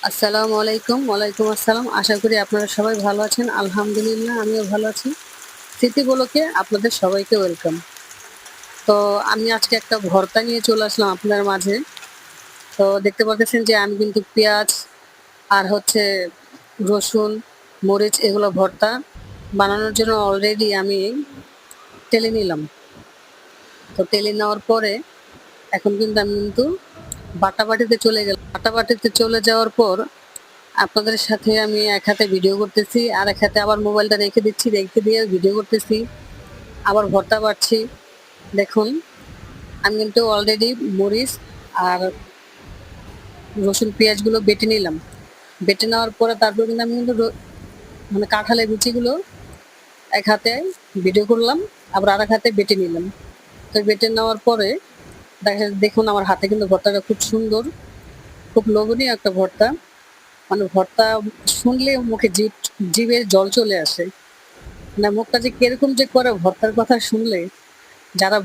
আসসালামু আলাইকুম। ওয়ালাইকুম আসসালাম। আশা করি আপনারা সবাই ভালো আছেন। আলহামদুলিল্লাহ আমিও ভালো আছি। স্মৃতিগুলোকে আপনাদের সবাইকে ওয়েলকাম। তো আমি আজকে একটা ভর্তা নিয়ে চলে আসলাম আপনাদের মাঝে। তো দেখতে পারতেছেন যে আমি কিন্তু পেঁয়াজ আর রসুন, মরিচ এগুলো ভর্তা বানানোর জন্য অলরেডি আমি টেলে নিলাম। তো টেলে নেওয়ার পরে এখন কিন্তু আমি বাটাবাটিতে চলে গেলাম। বাটাবাটিতে চলে যাওয়ার পর আপনাদের সাথে আমি এক হাতে ভিডিও করতেছি, আর এক হাতে আবার মোবাইলটা রেখে দিচ্ছি, রেখে দিয়ে ভিডিও করতেছি, আবার ভর্তা বাটছি। দেখুন, আমি কিন্তু অলরেডি মরিচ আর রসুন পেঁয়াজগুলো বেটে নিলাম। বেটে নেওয়ার পরে তারপর কিন্তু আমি কিন্তু মানে কাঁঠালের বিচিগুলো এক হাতে ভিডিও করলাম, আবার আর এক হাতে বেটে নিলাম। তো বেটে নেওয়ার পরে দেখুন আমার হাতে কিন্তু ভর্তাটা খুব সুন্দর, খুব লোভনীয় একটা ভর্তা। মানে ভর্তা শুনলে মুখে জিভে জল চলে আসে। না, মুখটা যে কিরকম যে করে ভর্তার কথা শুনলে, যারা